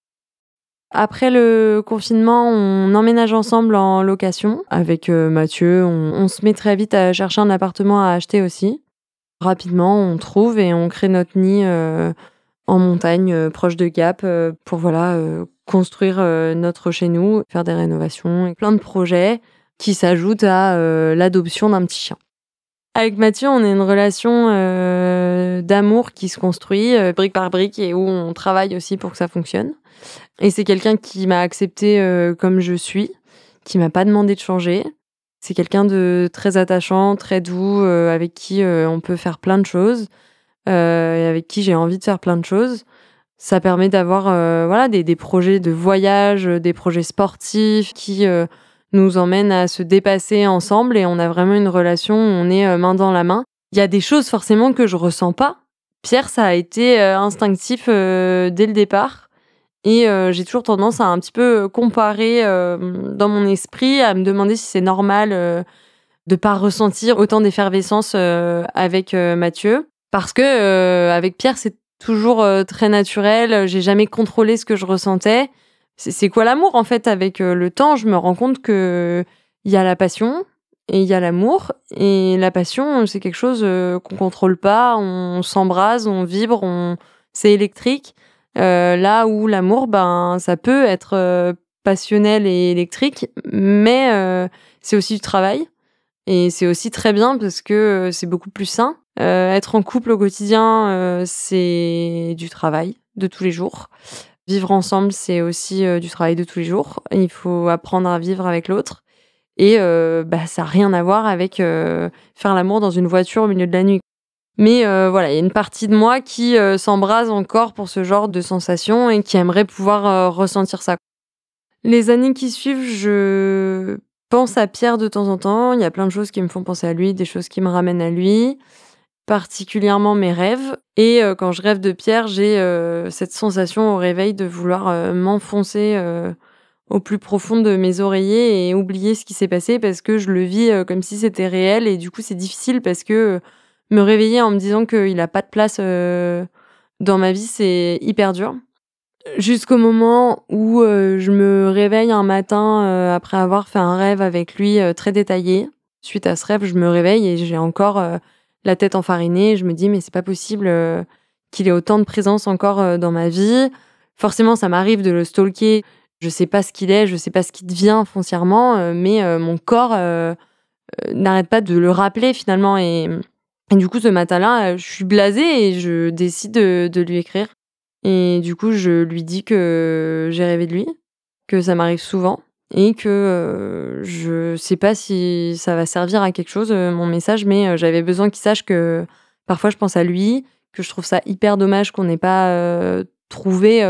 S2: Après le confinement, on emménage ensemble en location avec Mathieu. On se met très vite à chercher un appartement à acheter aussi. Rapidement, on trouve et on crée notre nid en montagne, proche de Gap, pour construire notre chez nous, faire des rénovations et plein de projets qui s'ajoutent à l'adoption d'un petit chien. Avec Mathieu, on a une relation d'amour qui se construit brique par brique et où on travaille aussi pour que ça fonctionne. Et c'est quelqu'un qui m'a acceptée comme je suis, qui m'a pas demandé de changer. C'est quelqu'un de très attachant, très doux, avec qui on peut faire plein de choses et avec qui j'ai envie de faire plein de choses. Ça permet d'avoir des projets de voyage, des projets sportifs qui nous emmènent à se dépasser ensemble et on a vraiment une relation où on est main dans la main. Il y a des choses forcément que je ressens pas. Pierre, ça a été instinctif dès le départ et j'ai toujours tendance à un petit peu comparer dans mon esprit, à me demander si c'est normal de pas ressentir autant d'effervescence avec Mathieu. Parce que avec Pierre, c'est toujours très naturel, j'ai jamais contrôlé ce que je ressentais. C'est quoi l'amour en fait? Avec le temps, je me rends compte que il y a la passion et il y a l'amour. Et la passion, c'est quelque chose qu'on contrôle pas, on s'embrase, on vibre, c'est électrique. Là où l'amour, ça peut être passionnel et électrique, mais c'est aussi du travail. Et c'est aussi très bien parce que c'est beaucoup plus sain. Être en couple au quotidien, c'est du travail de tous les jours. Vivre ensemble, c'est aussi du travail de tous les jours. Il faut apprendre à vivre avec l'autre. Et ça n'a rien à voir avec faire l'amour dans une voiture au milieu de la nuit. Mais voilà, il y a une partie de moi qui s'embrase encore pour ce genre de sensation et qui aimerait pouvoir ressentir ça. Les années qui suivent, je pense à Pierre de temps en temps. Il y a plein de choses qui me font penser à lui, des choses qui me ramènent à lui, particulièrement mes rêves. Et quand je rêve de Pierre, j'ai cette sensation au réveil de vouloir m'enfoncer au plus profond de mes oreillers et oublier ce qui s'est passé parce que je le vis comme si c'était réel. Et du coup, c'est difficile parce que me réveiller en me disant qu'il a pas de place dans ma vie, c'est hyper dur. Jusqu'au moment où je me réveille un matin après avoir fait un rêve avec lui très détaillé. Suite à ce rêve, je me réveille et j'ai encore la tête enfarinée. Je me dis mais c'est pas possible qu'il ait autant de présence encore dans ma vie. Forcément, ça m'arrive de le stalker. Je sais pas ce qu'il est, je sais pas ce qu'il devient foncièrement, mais mon corps n'arrête pas de le rappeler finalement. Et du coup, ce matin-là, je suis blasée et je décide de lui écrire. Et du coup, je lui dis que j'ai rêvé de lui, que ça m'arrive souvent et que je sais pas si ça va servir à quelque chose, mon message, mais j'avais besoin qu'il sache que parfois je pense à lui, que je trouve ça hyper dommage qu'on n'ait pas trouvé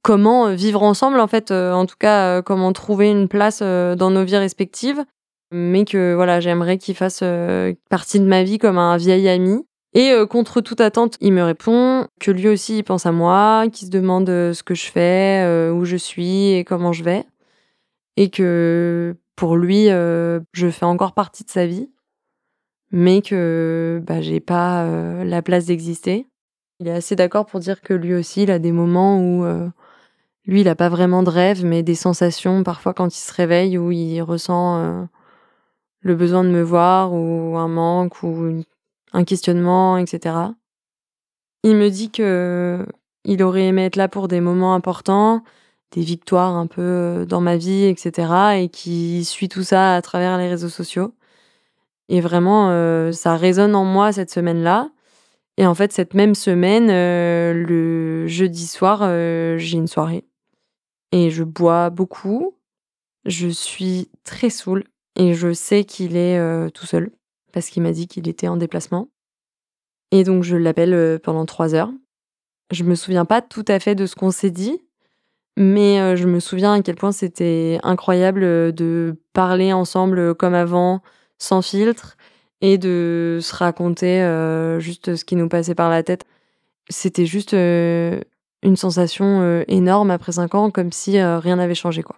S2: comment vivre ensemble, en fait, en tout cas, comment trouver une place dans nos vies respectives, mais que voilà, j'aimerais qu'il fasse partie de ma vie comme un vieil ami. Et contre toute attente, il me répond que lui aussi, il pense à moi, qu'il se demande ce que je fais, où je suis et comment je vais. Et que pour lui, je fais encore partie de sa vie, mais que j'ai pas la place d'exister. Il est assez d'accord pour dire que lui aussi, il a des moments où lui, il a pas vraiment de rêve, mais des sensations parfois quand il se réveille où il ressent le besoin de me voir ou un manque ou un questionnement, etc. Il me dit que il aurait aimé être là pour des moments importants, des victoires un peu dans ma vie, etc. et qui suit tout ça à travers les réseaux sociaux. Et vraiment, ça résonne en moi cette semaine-là. Et en fait, cette même semaine, le jeudi soir, j'ai une soirée et je bois beaucoup. Je suis très saoule et je sais qu'il est tout seul parce qu'il m'a dit qu'il était en déplacement. Et donc je l'appelle pendant 3 heures. Je me souviens pas tout à fait de ce qu'on s'est dit, mais je me souviens à quel point c'était incroyable de parler ensemble comme avant, sans filtre, et de se raconter juste ce qui nous passait par la tête. C'était juste une sensation énorme après 5 ans, comme si rien n'avait changé, quoi.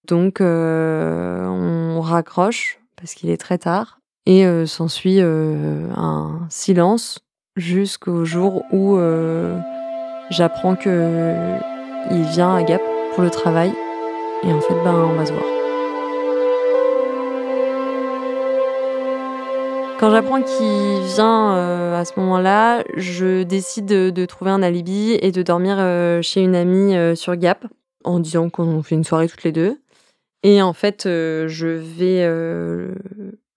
S2: Donc on raccroche parce qu'il est très tard et s'ensuit un silence jusqu'au jour où j'apprends que il vient à Gap pour le travail et en fait on va se voir. Quand j'apprends qu'il vient à ce moment-là, je décide de trouver un alibi et de dormir chez une amie sur Gap en disant qu'on fait une soirée toutes les deux. Et en fait, je vais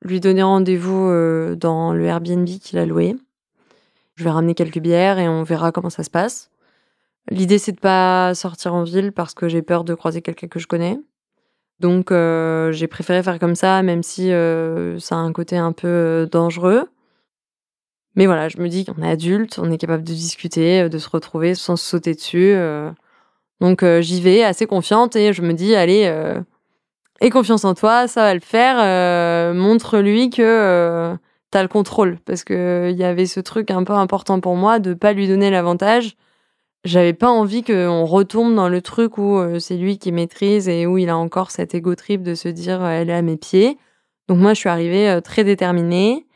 S2: lui donner rendez-vous dans le Airbnb qu'il a loué. Je vais ramener quelques bières et on verra comment ça se passe. L'idée, c'est de pas sortir en ville parce que j'ai peur de croiser quelqu'un que je connais. Donc j'ai préféré faire comme ça, même si ça a un côté un peu dangereux. Mais voilà, je me dis qu'on est adulte, on est capable de discuter, de se retrouver sans se sauter dessus. Donc j'y vais assez confiante et je me dis: «Allez, aie confiance en toi, ça va le faire, montre-lui que tu as le contrôle». Parce qu'il y avait ce truc un peu important pour moi de pas lui donner l'avantage. J'avais pas envie qu'on retombe dans le truc où c'est lui qui maîtrise et où il a encore cet ego trip de se dire: «Elle est à mes pieds». Donc moi, je suis arrivée très déterminée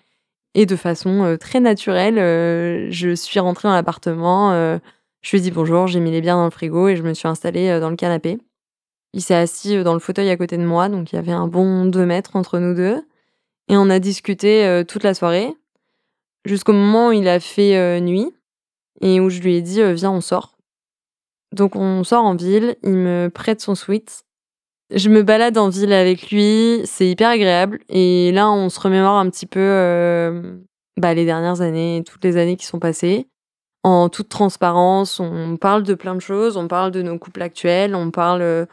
S2: et de façon très naturelle, je suis rentrée dans l'appartement, je lui ai dit bonjour, j'ai mis les bières dans le frigo et je me suis installée dans le canapé. Il s'est assis dans le fauteuil à côté de moi, donc il y avait un bon 2 mètres entre nous 2 et on a discuté toute la soirée jusqu'au moment où il a fait nuit et où je lui ai dit: «Viens, on sort». Donc on sort en ville, il me prête son sweat. Je me balade en ville avec lui, c'est hyper agréable et là, on se remémore un petit peu, les dernières années, toutes les années qui sont passées. En toute transparence, on parle de plein de choses, on parle de nos couples actuels, on parle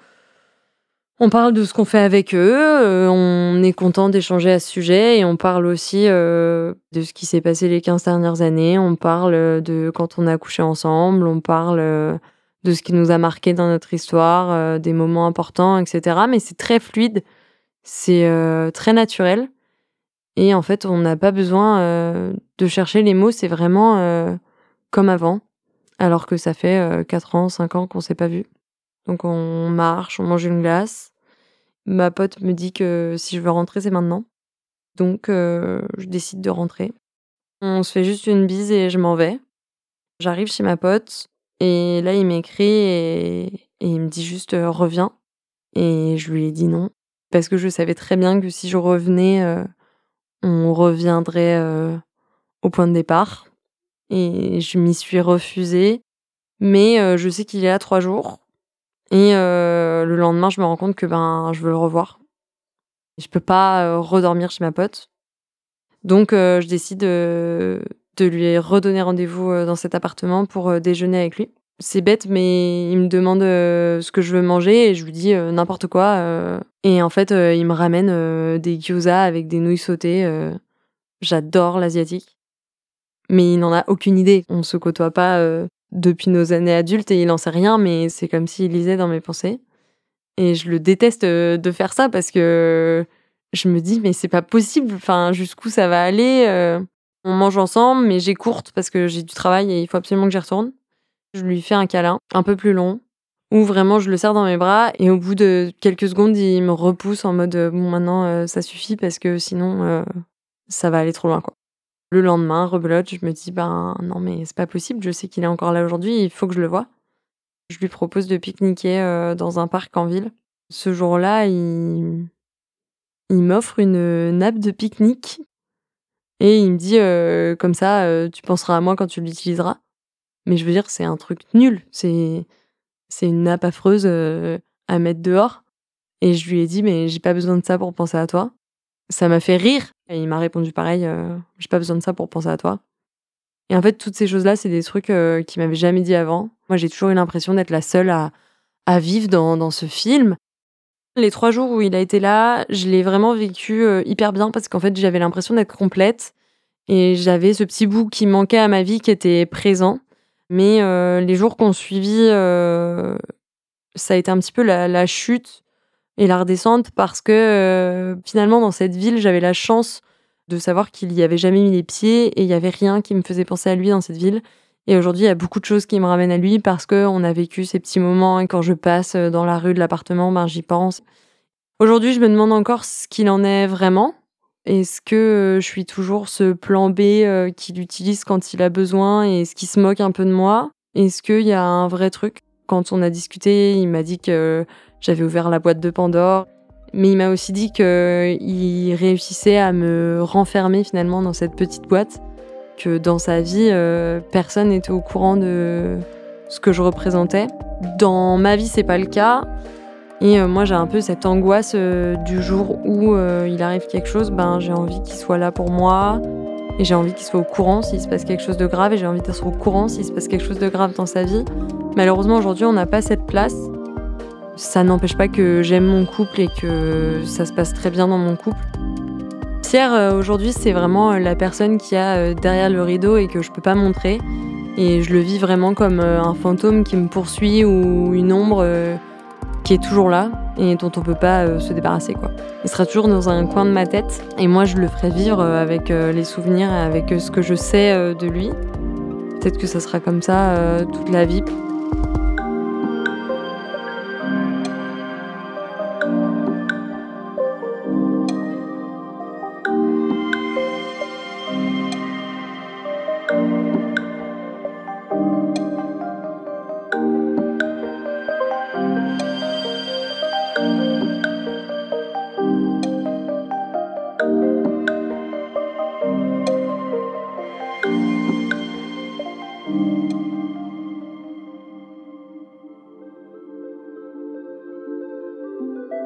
S2: de ce qu'on fait avec eux, on est content d'échanger à ce sujet et on parle aussi, de ce qui s'est passé les 15 dernières années. On parle, de quand on a couché ensemble, on parle, de ce qui nous a marqué dans notre histoire, des moments importants et cetera. Mais c'est très fluide, c'est, très naturel et en fait, on n'a pas besoin, de chercher les mots. C'est vraiment, comme avant, alors que ça fait, 4 ans, 5 ans qu'on s'est pas vus. Donc on marche, on mange une glace. Ma pote me dit que si je veux rentrer, c'est maintenant. Donc je décide de rentrer. On se fait juste une bise et je m'en vais. J'arrive chez ma pote et là, il m'écrit et il me dit juste: «Reviens» et je lui ai dit non parce que je savais très bien que si je revenais, on reviendrait, au point de départ et je m'y suis refusée. Mais je sais qu'il est là 3 jours et le lendemain, je me rends compte que, je veux le revoir. Je peux pas redormir chez ma pote. Donc je décide de lui redonner rendez-vous dans cet appartement pour déjeuner avec lui. C'est bête, mais il me demande ce que je veux manger et je lui dis n'importe quoi. Et en fait, il me ramène des gyoza avec des nouilles sautées. J'adore l'asiatique. Mais il n'en a aucune idée. On se côtoie pas depuis nos années adultes et il en sait rien, mais c'est comme s'il lisait dans mes pensées. Et je le déteste de faire ça parce que je me dis: «Mais c'est pas possible, enfin, jusqu'où ça va aller?» On mange ensemble, mais j'ai courte parce que j'ai du travail et il faut absolument que j'y retourne. Je lui fais un câlin un peu plus long, où vraiment je le serre dans mes bras et au bout de quelques secondes, il me repousse en mode bon maintenant ça suffit parce que sinon ça va aller trop loin quoi. Le lendemain, rebelote, je me dis ben non mais c'est pas possible, je sais qu'il est encore là aujourd'hui, il faut que je le voie. Je lui propose de pique-niquer dans un parc en ville. Ce jour-là, il m'offre une nappe de pique-nique et il me dit comme ça tu penseras à moi quand tu l'utiliseras. Mais je veux dire, c'est un truc nul. C'est une nappe affreuse à mettre dehors. Et je lui ai dit, mais j'ai pas besoin de ça pour penser à toi. Ça m'a fait rire. Et il m'a répondu pareil, j'ai pas besoin de ça pour penser à toi. Et en fait, toutes ces choses-là, c'est des trucs qu'il m'avait jamais dit avant. Moi, j'ai toujours eu l'impression d'être la seule à vivre dans ce film. Les 3 jours où il a été là, je l'ai vraiment vécu hyper bien parce qu'en fait, j'avais l'impression d'être complète. Et j'avais ce petit bout qui manquait à ma vie qui était présent. Mais les jours qu'on suivi, ça a été un petit peu la chute et la redescente parce que finalement, dans cette ville, j'avais la chance de savoir qu'il y avait jamais mis les pieds et il y avait rien qui me faisait penser à lui dans cette ville. Et aujourd'hui, il y a beaucoup de choses qui me ramènent à lui parce qu'on a vécu ces petits moments et quand je passe dans la rue de l'appartement, ben, j'y pense. Aujourd'hui, je me demande encore ce qu'il en est vraiment. Est-ce que je suis toujours ce plan B qu'il utilise quand il a besoin et est-ce qu'il se moque un peu de moi? Est-ce qu'il y a un vrai truc? Quand on a discuté, il m'a dit que j'avais ouvert la boîte de Pandore, mais il m'a aussi dit qu'il réussissait à me renfermer finalement dans cette petite boîte, que dans sa vie, personne n'était au courant de ce que je représentais. Dans ma vie, c'est pas le cas. Et moi, j'ai un peu cette angoisse du jour où il arrive quelque chose, ben, j'ai envie qu'il soit là pour moi. Et j'ai envie qu'il soit au courant s'il se passe quelque chose de grave. Et j'ai envie d'être au courant s'il se passe quelque chose de grave dans sa vie. Malheureusement, aujourd'hui, on n'a pas cette place. Ça n'empêche pas que j'aime mon couple et que ça se passe très bien dans mon couple. Pierre, aujourd'hui, c'est vraiment la personne qui a derrière le rideau et que je peux pas montrer. Et je le vis vraiment comme un fantôme qui me poursuit ou une ombre qui est toujours là et dont on peut pas se débarrasser, quoi. Il sera toujours dans un coin de ma tête et moi je le ferai vivre avec les souvenirs et avec ce que je sais de lui. Peut-être que ça sera comme ça toute la vie.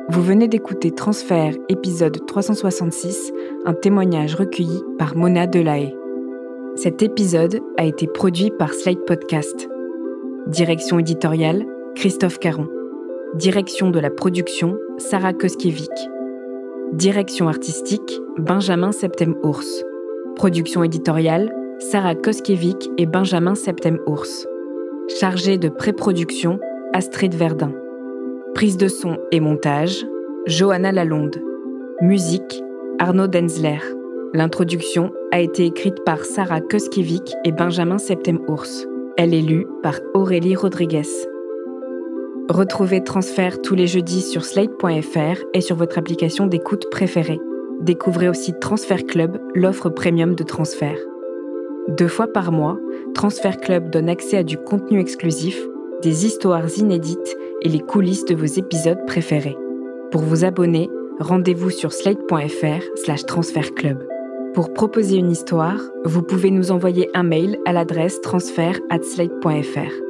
S1: Vous venez d'écouter Transfert, épisode 366, un témoignage recueilli par Mona Delahaye. Cet épisode a été produit par Slate Podcast. Direction éditoriale, Christophe Caron. Direction de la production, Sarah Koskiewicz. Direction artistique, Benjamin Septem-Ours. Production éditoriale, Sarah Koskiewicz et Benjamin Septem-Ours. Chargé de pré-production, Astrid Verdun. Prise de son et montage, Johanna Lalonde. Musique, Arnaud Denzler. L'introduction a été écrite par Sarah Koskiewicz et Benjamin Septem-Ours. Elle est lue par Aurélie Rodriguez. Retrouvez Transfert tous les jeudis sur slate.fr et sur votre application d'écoute préférée. Découvrez aussi Transfert Club, l'offre premium de Transfert. 2 fois par mois, Transfert Club donne accès à du contenu exclusif, des histoires inédites et les coulisses de vos épisodes préférés. Pour vous abonner, rendez-vous sur slate.fr/transfertclub. Pour proposer une histoire, vous pouvez nous envoyer un mail à l'adresse transfert@slate.fr.